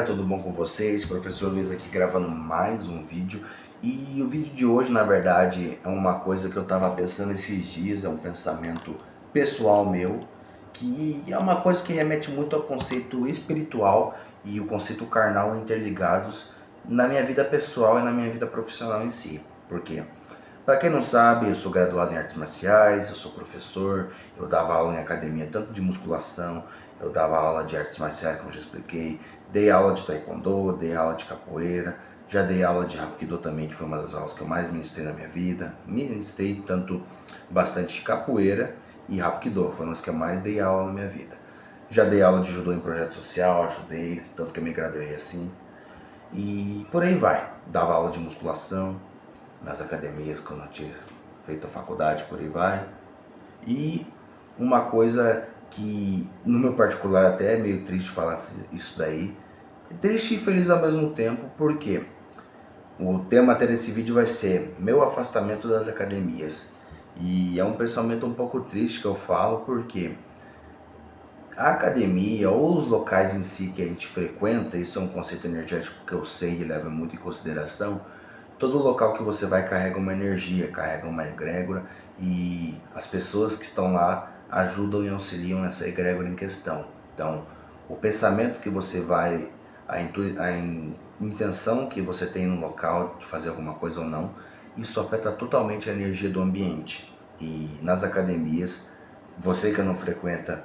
tudo bom com vocês? Professor Luiz aqui gravando mais um vídeo. E o vídeo de hoje, na verdade, é uma coisa que eu estava pensando esses dias, é um pensamento pessoal meu, que é uma coisa que remete muito ao conceito espiritual e o conceito carnal interligados na minha vida pessoal e na minha vida profissional em si. Por quê? Para quem não sabe, eu sou graduado em artes marciais, eu sou professor, eu dava aula em academia tanto de musculação, eu dava aula de artes marciais, como já expliquei, dei aula de taekwondo, dei aula de capoeira, já dei aula de hapkido também, que foi uma das aulas que eu mais ministrei na minha vida. Ministrei tanto bastante de capoeira e hapkido, foram as que eu mais dei aula na minha vida. Já dei aula de judô em projeto social, ajudei, tanto que eu me graduei assim. E por aí vai, dava aula de musculação nas academias quando eu tinha feito a faculdade, por aí vai. E uma coisa que no meu particular até é meio triste falar isso daí, triste e feliz ao mesmo tempo, porque o tema até desse vídeo vai ser meu afastamento das academias. E é um pensamento um pouco triste que eu falo, porque a academia ou os locais em si que a gente frequenta, isso é um conceito energético que eu sei e levo muito em consideração. Todo local que você vai carrega uma energia, carrega uma egrégora, e as pessoas que estão lá ajudam e auxiliam nessa egrégora em questão. Então, o pensamento que você vai, intenção que você tem no local de fazer alguma coisa ou não, isso afeta totalmente a energia do ambiente. E nas academias, você que não frequenta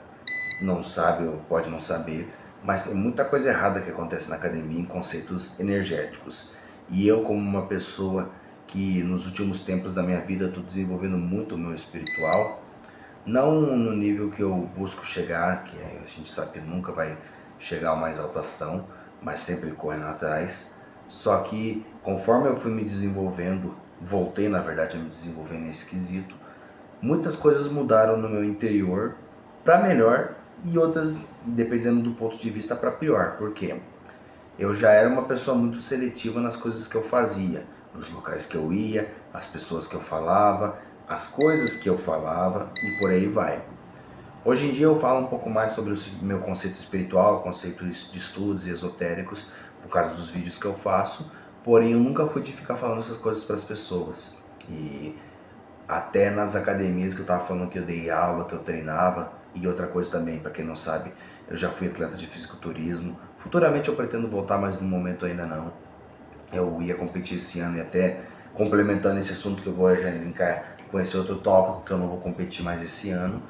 não sabe ou pode não saber, mas tem muita coisa errada que acontece na academia em conceitos energéticos. E eu, como uma pessoa que nos últimos tempos da minha vida estou desenvolvendo muito o meu espiritual, não no nível que eu busco chegar, que a gente sabe que nunca vai chegar a uma exaltação, mas sempre correndo atrás. Só que conforme eu fui me desenvolvendo, voltei na verdade a me desenvolver nesse quesito, muitas coisas mudaram no meu interior para melhor e outras, dependendo do ponto de vista, para pior. Por quê? Eu já era uma pessoa muito seletiva nas coisas que eu fazia, nos locais que eu ia, as pessoas que eu falava, as coisas que eu falava e por aí vai. Hoje em dia eu falo um pouco mais sobre o meu conceito espiritual, conceitos de estudos esotéricos, por causa dos vídeos que eu faço, porém eu nunca fui de ficar falando essas coisas para as pessoas. E até nas academias que eu estava falando que eu dei aula, que eu treinava, e outra coisa também, para quem não sabe, eu já fui atleta de fisiculturismo. Futuramente eu pretendo voltar, mas no momento ainda não. Eu ia competir esse ano e até complementando esse assunto que eu vou já linkar com esse outro tópico, que eu não vou competir mais esse ano,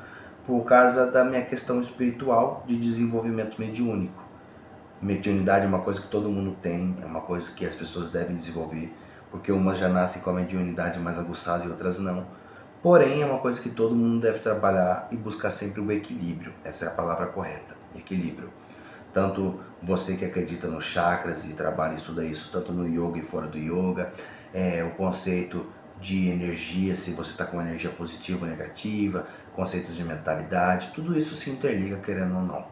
por causa da minha questão espiritual de desenvolvimento mediúnico. Mediunidade é uma coisa que todo mundo tem, é uma coisa que as pessoas devem desenvolver, porque umas já nascem com a mediunidade mais aguçada e outras não. Porém, é uma coisa que todo mundo deve trabalhar e buscar sempre o equilíbrio. Essa é a palavra correta, equilíbrio. Tanto você que acredita nos chakras e trabalha e estuda isso, tanto no yoga e fora do yoga, o conceito de energia, se você está com energia positiva ou negativa, conceitos de mentalidade, tudo isso se interliga querendo ou não.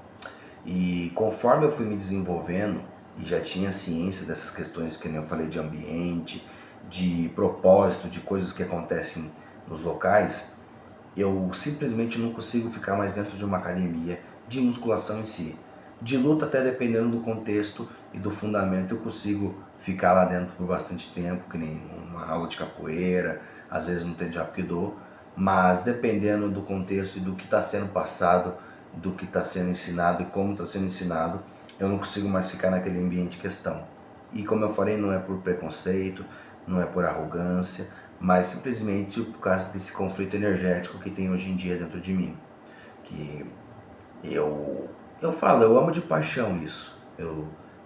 E conforme eu fui me desenvolvendo e já tinha ciência dessas questões que nem eu falei de ambiente, de propósito, de coisas que acontecem nos locais, eu simplesmente não consigo ficar mais dentro de uma academia de musculação em si. De luta até dependendo do contexto e do fundamento eu consigo ficar lá dentro por bastante tempo, que nem uma aula de capoeira, às vezes não tem de hapkido, mas dependendo do contexto e do que está sendo passado, do que está sendo ensinado e como está sendo ensinado, eu não consigo mais ficar naquele ambiente em questão. E como eu falei, não é por preconceito, não é por arrogância, mas simplesmente por causa desse conflito energético que tem hoje em dia dentro de mim. Que eu falo, eu amo de paixão isso.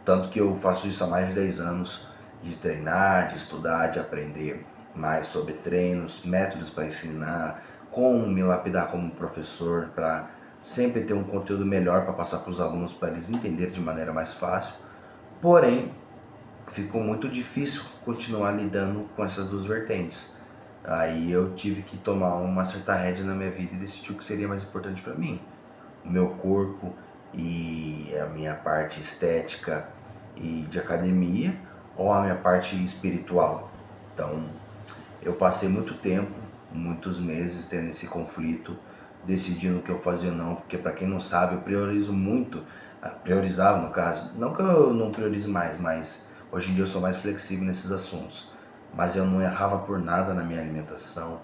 Tanto que eu faço isso há mais de 10 anos, de treinar, de estudar, de aprender mais sobre treinos, métodos para ensinar, como me lapidar como professor, para sempre ter um conteúdo melhor para passar para os alunos, para eles entenderem de maneira mais fácil. Porém, ficou muito difícil continuar lidando com essas duas vertentes. Aí eu tive que tomar uma certa rédea na minha vida e decidir o que seria mais importante para mim. O meu corpo e a minha parte estética e de academia, ou a minha parte espiritual. Então, eu passei muito tempo, muitos meses tendo esse conflito, decidindo o que eu fazia ou não, porque para quem não sabe, eu priorizo muito priorizava no caso, não que eu não priorize mais, mas hoje em dia eu sou mais flexível nesses assuntos, mas eu não errava por nada na minha alimentação.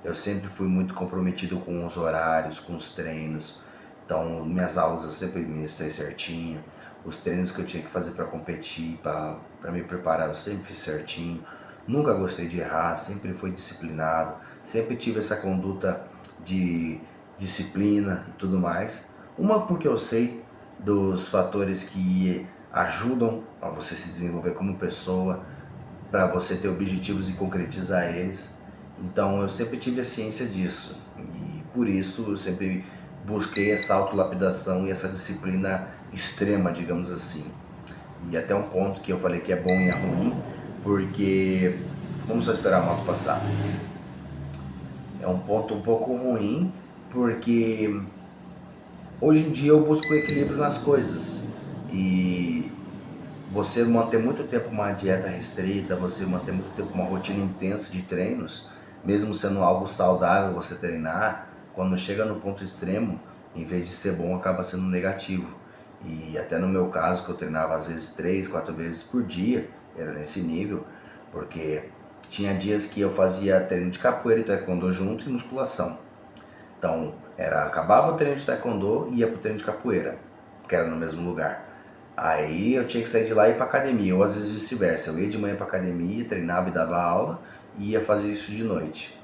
Eu sempre fui muito comprometido com os horários, com os treinos. Então, minhas aulas eu sempre ministrei certinho. Os treinos que eu tinha que fazer para competir, para me preparar, eu sempre fiz certinho. Nunca gostei de errar, sempre fui disciplinado. Sempre tive essa conduta de disciplina e tudo mais. Uma porque eu sei dos fatores que ajudam a você se desenvolver como pessoa, para você ter objetivos e concretizar eles. Então eu sempre tive a ciência disso e por isso eu sempre busquei essa autolapidação e essa disciplina extrema, digamos assim. E até um ponto que eu falei que é bom e é ruim, porque vamos só esperar a moto passar. É um ponto um pouco ruim, porque hoje em dia eu busco equilíbrio nas coisas. E você manter muito tempo uma dieta restrita, você manter muito tempo uma rotina intensa de treinos, mesmo sendo algo saudável você treinar, quando chega no ponto extremo, em vez de ser bom, acaba sendo negativo. E até no meu caso, que eu treinava às vezes 3, 4 vezes por dia, era nesse nível, porque tinha dias que eu fazia treino de capoeira e taekwondo junto e musculação. Então, acabava o treino de taekwondo e ia pro treino de capoeira, que era no mesmo lugar. Aí eu tinha que sair de lá e ir pra academia, ou às vezes vice-versa. Eu ia de manhã pra academia, treinava e dava aula, e ia fazer isso de noite.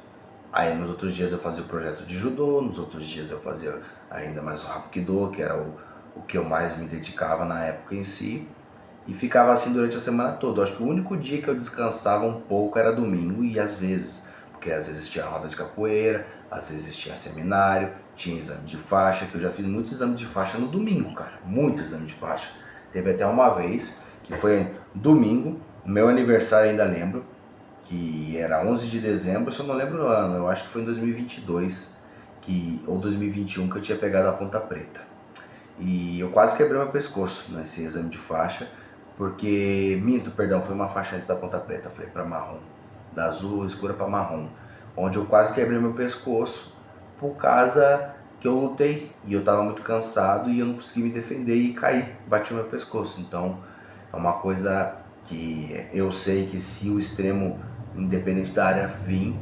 Aí nos outros dias eu fazia o projeto de judô, nos outros dias eu fazia ainda mais o Hapkido, que era o que eu mais me dedicava na época em si. E ficava assim durante a semana toda. Eu acho que o único dia que eu descansava um pouco era domingo e às vezes, porque às vezes tinha roda de capoeira, às vezes tinha seminário, tinha exame de faixa, que eu já fiz muito exame de faixa no domingo, cara, muito exame de faixa. Teve até uma vez, que foi domingo, meu aniversário ainda lembro, que era 11 de dezembro, eu só não lembro o ano, eu acho que foi em 2022, ou 2021, que eu tinha pegado a ponta preta. E eu quase quebrei meu pescoço nesse exame de faixa, porque, minto, perdão, foi uma faixa antes da ponta preta, foi para marrom, da azul escura para marrom, onde eu quase quebrei meu pescoço por causa que eu lutei e eu estava muito cansado e eu não consegui me defender e caí, bati meu pescoço. Então é uma coisa que eu sei que se o extremo, independente da área vir,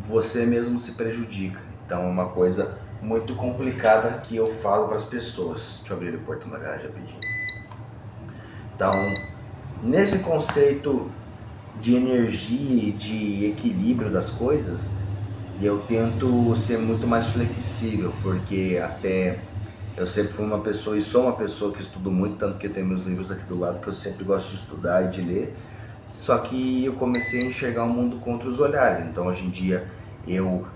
você mesmo se prejudica. Então é uma coisa muito complicada que eu falo para as pessoas. Deixa eu abrir o portão da garagem rapidinho. Então, nesse conceito de energia e de equilíbrio das coisas, eu tento ser muito mais flexível, porque até eu sempre fui uma pessoa e sou uma pessoa que estudo muito, tanto que eu tenho meus livros aqui do lado que eu sempre gosto de estudar e de ler. Só que eu comecei a enxergar o mundo com outros olhares. Então hoje em dia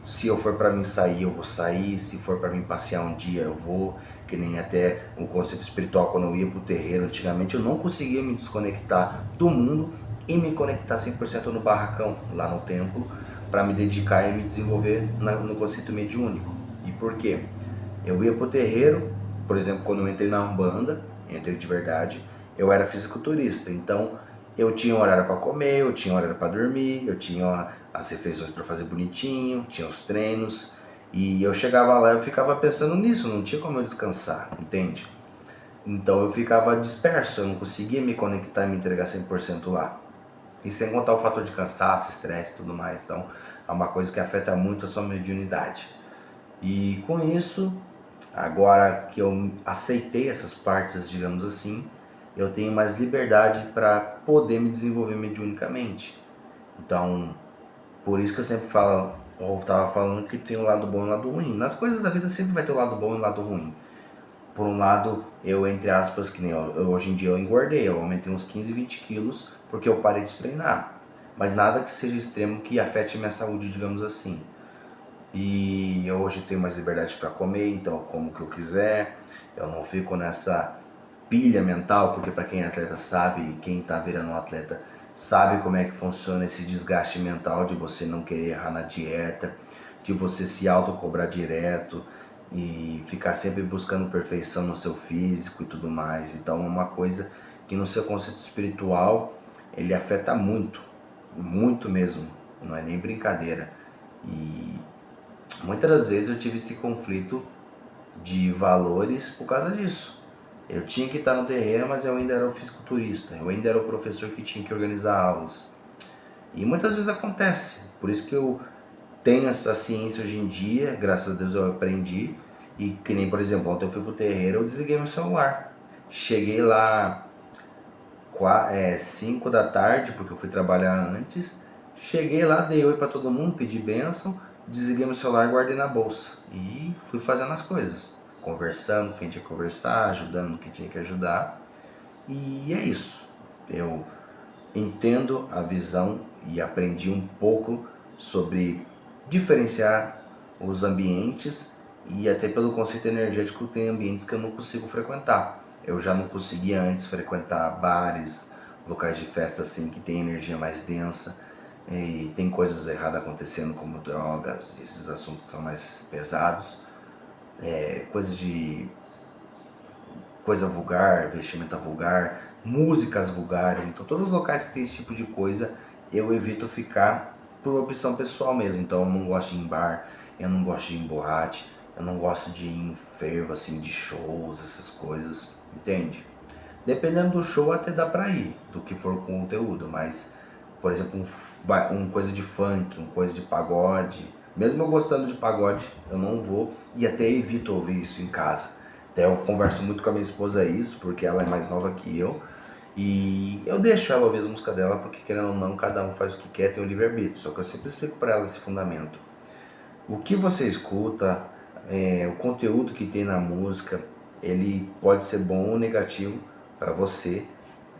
se eu for para mim sair, eu vou sair, se for para mim passear um dia, eu vou, que nem até o conceito espiritual quando eu ia pro terreiro antigamente, eu não conseguia me desconectar do mundo e me conectar 100% no barracão, lá no templo, para me dedicar e me desenvolver no conceito mediúnico. E por quê? Eu ia pro terreiro, por exemplo, quando eu entrei na Umbanda, entrei de verdade, eu era fisiculturista, então eu tinha horário para comer, eu tinha horário para dormir, eu tinha as refeições para fazer bonitinho, tinha os treinos, e eu chegava lá e eu ficava pensando nisso, não tinha como eu descansar, entende? Então eu ficava disperso, eu não conseguia me conectar e me entregar 100% lá. E sem contar o fator de cansaço, estresse e tudo mais, então é uma coisa que afeta muito a sua mediunidade. E com isso, agora que eu aceitei essas partes, digamos assim, eu tenho mais liberdade para poder me desenvolver mediunicamente. Então, por isso que eu sempre falo, ou estava falando que tem o lado bom e o lado ruim. Nas coisas da vida sempre vai ter o lado bom e o lado ruim. Por um lado, eu, entre aspas, que nem hoje em dia eu engordei, eu aumentei uns 15, 20 quilos porque eu parei de treinar. Mas nada que seja extremo que afete minha saúde, digamos assim. E eu hoje tenho mais liberdade para comer, então eu como o que eu quiser, eu não fico nessa pilha mental, porque para quem é atleta sabe, quem está virando um atleta sabe como é que funciona esse desgaste mental de você não querer errar na dieta, de você se autocobrar direto e ficar sempre buscando perfeição no seu físico e tudo mais. Então é uma coisa que no seu conceito espiritual ele afeta muito, muito mesmo, não é nem brincadeira. E muitas das vezes eu tive esse conflito de valores por causa disso. Eu tinha que estar no terreiro, mas eu ainda era o fisiculturista, eu ainda era o professor que tinha que organizar aulas. E muitas vezes acontece, por isso que eu tenho essa ciência hoje em dia, graças a Deus eu aprendi. E que nem, por exemplo, ontem eu fui pro terreiro, eu desliguei meu celular. Cheguei lá 5 da tarde, porque eu fui trabalhar antes. Cheguei lá, dei oi pra todo mundo, pedi bênção, desliguei meu celular e guardei na bolsa. E fui fazendo as coisas, conversando com quem tinha que conversar, ajudando no que tinha que ajudar. E é isso. Eu entendo a visão e aprendi um pouco sobre diferenciar os ambientes, e até pelo conceito energético tem ambientes que eu não consigo frequentar. Eu já não conseguia antes frequentar bares, locais de festa assim que tem energia mais densa, e tem coisas erradas acontecendo como drogas, esses assuntos que são mais pesados, coisas de coisa vulgar, vestimenta vulgar, músicas vulgares. Então todos os locais que tem esse tipo de coisa eu evito ficar por opção pessoal mesmo. Então eu não gosto de ir em bar, eu não gosto de ir em boate, eu não gosto de ir em fervo assim de shows, essas coisas, entende? Dependendo do show até dá pra ir, do que for com conteúdo, mas por exemplo um coisa de funk, um coisa de pagode, mesmo eu gostando de pagode, eu não vou e até evito ouvir isso em casa. Até eu converso muito com a minha esposa isso, porque ela é mais nova que eu. E eu deixo ela ouvir as músicas dela, porque querendo ou não, cada um faz o que quer, tem o livre-arbítrio. Só que eu sempre explico para ela esse fundamento. O que você escuta, o conteúdo que tem na música, ele pode ser bom ou negativo para você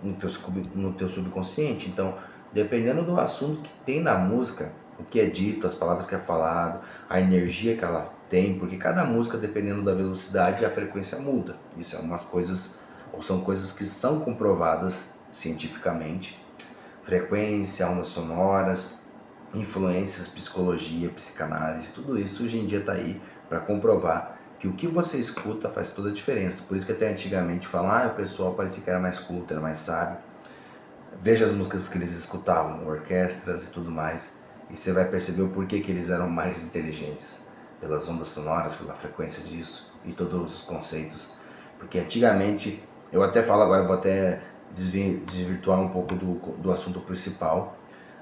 no teu subconsciente. Então, dependendo do assunto que tem na música, o que é dito, as palavras que é falado, a energia que ela tem, porque cada música, dependendo da velocidade, a frequência muda. Isso é umas coisas, ou são coisas que são comprovadas cientificamente. Frequência, ondas sonoras, influências, psicologia, psicanálise, tudo isso hoje em dia está aí para comprovar que o que você escuta faz toda a diferença. Por isso que até antigamente falar, o pessoal parecia que era mais culto, era mais sábio. Veja as músicas que eles escutavam, orquestras e tudo mais, e você vai perceber o porquê que eles eram mais inteligentes, pelas ondas sonoras, pela frequência disso e todos os conceitos. Porque antigamente, eu até falo agora, vou até desvirtuar um pouco do assunto principal.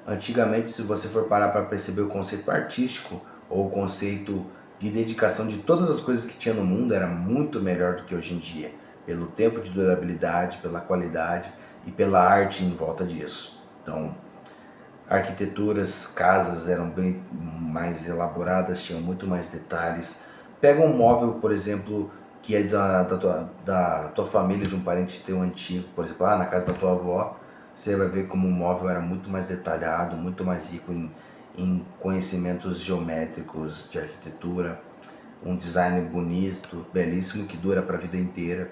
Antigamente, se você for parar para perceber o conceito artístico ou o conceito de dedicação de todas as coisas que tinha no mundo, era muito melhor do que hoje em dia, pelo tempo de durabilidade, pela qualidade e pela arte em volta disso. Então, arquiteturas, casas eram bem mais elaboradas, tinham muito mais detalhes. Pega um móvel, por exemplo, que é da tua família, de um parente teu antigo, por exemplo, na casa da tua avó, você vai ver como o móvel era muito mais detalhado, muito mais rico em conhecimentos geométricos, de arquitetura, um design bonito, belíssimo, que dura para a vida inteira.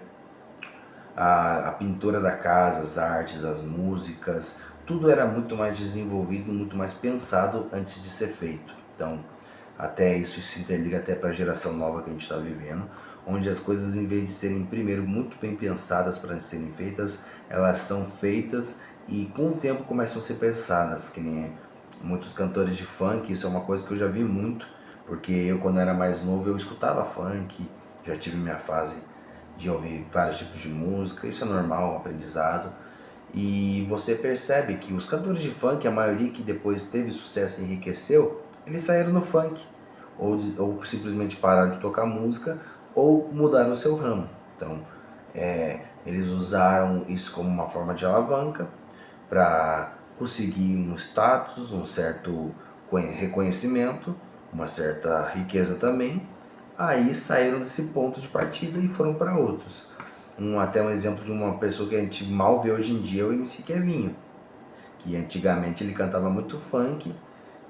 A pintura da casa, as artes, as músicas, tudo era muito mais desenvolvido, muito mais pensado antes de ser feito. Então, até isso se interliga até para a geração nova que a gente está vivendo, onde as coisas, em vez de serem primeiro muito bem pensadas para serem feitas, elas são feitas e com o tempo começam a ser pensadas, que nem muitos cantores de funk. Isso é uma coisa que eu já vi muito, porque eu, quando era mais novo, eu escutava funk, já tive minha fase de ouvir vários tipos de música, isso é normal, um aprendizado. E você percebe que os cantores de funk, a maioria que depois teve sucesso e enriqueceu, eles saíram no funk, ou simplesmente pararam de tocar música, ou mudaram o seu ramo. Então, eles usaram isso como uma forma de alavanca para conseguir um status, um certo reconhecimento, uma certa riqueza também. Aí saíram desse ponto de partida e foram para outros. Até um exemplo de uma pessoa que a gente mal vê hoje em dia é o MC Kevinho, que antigamente ele cantava muito funk,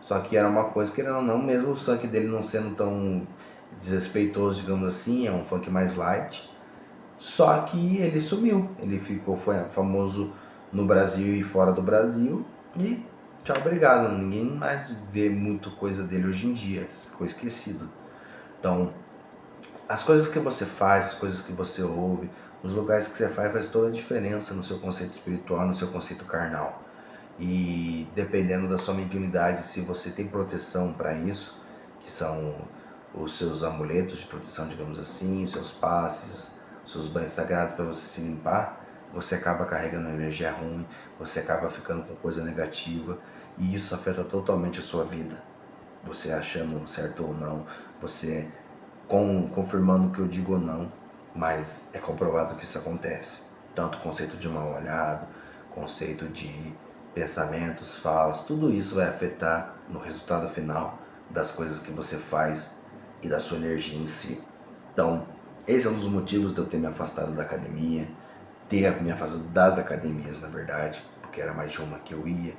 só que era uma coisa, querendo ou não, mesmo o funk dele não sendo tão desrespeitoso, digamos assim, é um funk mais light, só que ele sumiu, ele foi famoso no Brasil e fora do Brasil, e tchau, obrigado, ninguém mais vê muito coisa dele hoje em dia, ficou esquecido. Então, as coisas que você faz, as coisas que você ouve, os lugares que você faz toda a diferença no seu conceito espiritual, no seu conceito carnal. E dependendo da sua mediunidade, se você tem proteção para isso, que são os seus amuletos de proteção, digamos assim, os seus passes, seus banhos sagrados para você se limpar, você acaba carregando energia ruim, você acaba ficando com coisa negativa e isso afeta totalmente a sua vida. Você achando certo ou não, você confirmando o que eu digo ou não, mas é comprovado que isso acontece. Tanto o conceito de mal olhado, conceito de pensamentos, falas, tudo isso vai afetar no resultado final das coisas que você faz e da sua energia em si. Então, esse é um dos motivos de eu ter me afastado da academia, ter me afastado das academias, na verdade, porque era mais de uma que eu ia,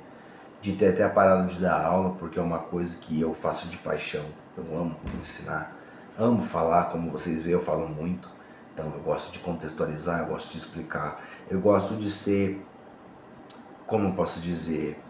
de ter até parado de dar aula, porque é uma coisa que eu faço de paixão. Eu amo ensinar, amo falar, como vocês veem, eu falo muito. Então eu gosto de contextualizar, eu gosto de explicar, eu gosto de ser, como eu posso dizer,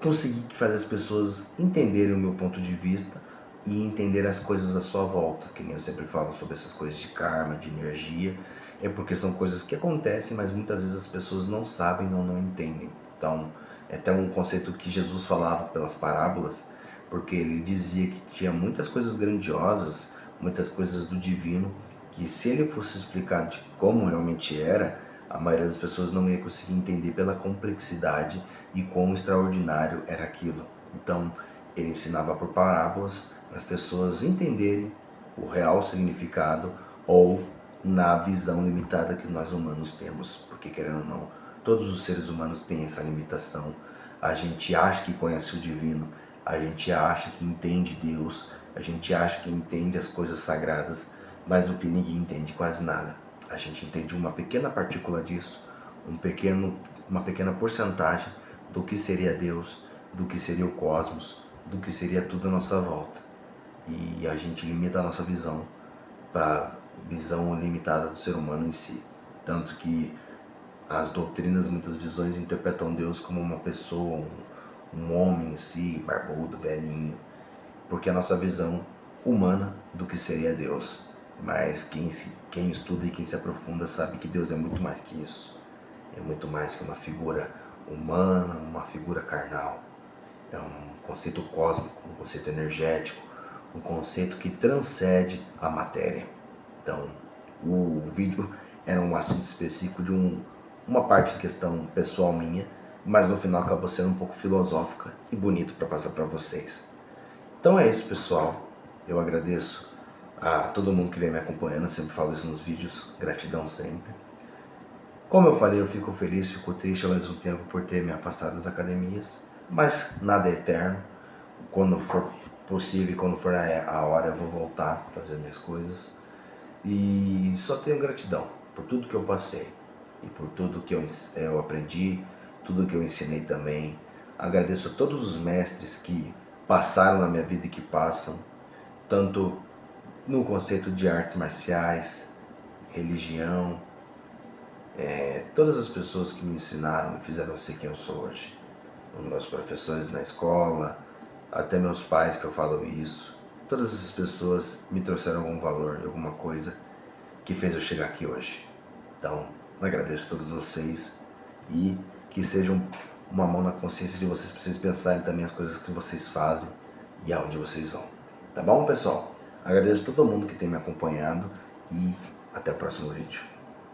conseguir fazer as pessoas entenderem o meu ponto de vista e entender as coisas à sua volta, que nem eu sempre falo sobre essas coisas de karma, de energia, é porque são coisas que acontecem, mas muitas vezes as pessoas não sabem ou não entendem. Então, é até um conceito que Jesus falava pelas parábolas, porque ele dizia que tinha muitas coisas grandiosas, muitas coisas do divino, que se ele fosse explicar de como realmente era, a maioria das pessoas não ia conseguir entender pela complexidade e quão extraordinário era aquilo. Então, ele ensinava por parábolas para as pessoas entenderem o real significado ou na visão limitada que nós humanos temos, porque querendo ou não, todos os seres humanos têm essa limitação. A gente acha que conhece o divino, a gente acha que entende Deus, a gente acha que entende as coisas sagradas, mas no fim ninguém entende quase nada. A gente entende uma pequena partícula disso, uma pequena porcentagem do que seria Deus, do que seria o cosmos, do que seria tudo à nossa volta. E a gente limita a nossa visão para a visão limitada do ser humano em si. Tanto que as doutrinas, muitas visões, interpretam Deus como uma pessoa, um homem em si, barbudo, velhinho, porque a nossa visão humana do que seria Deus. Mas quem estuda e quem se aprofunda sabe que Deus é muito mais que isso. É muito mais que uma figura humana, uma figura carnal. É um conceito cósmico, um conceito energético, um conceito que transcende a matéria. Então, o vídeo era um assunto específico de uma parte de questão pessoal minha, mas no final acabou sendo um pouco filosófica e bonito para passar para vocês. Então é isso, pessoal. Eu agradeço a todo mundo que vem me acompanhando, eu sempre falo isso nos vídeos, gratidão sempre. Como eu falei, eu fico feliz, fico triste ao mesmo tempo por ter me afastado das academias, mas nada é eterno. Quando for possível, quando for a hora, eu vou voltar a fazer minhas coisas. E só tenho gratidão por tudo que eu passei e por tudo que eu aprendi, tudo que eu ensinei também. Agradeço a todos os mestres que passaram na minha vida e que passam, tanto no conceito de artes marciais, religião, todas as pessoas que me ensinaram e fizeram eu ser quem eu sou hoje. Os meus professores na escola, até meus pais que eu falo isso, todas essas pessoas me trouxeram algum valor, alguma coisa que fez eu chegar aqui hoje. Então, eu agradeço a todos vocês e que sejam uma mão na consciência de vocês, para vocês pensarem também as coisas que vocês fazem e aonde vocês vão. Tá bom, pessoal? Agradeço a todo mundo que tem me acompanhado e até o próximo vídeo.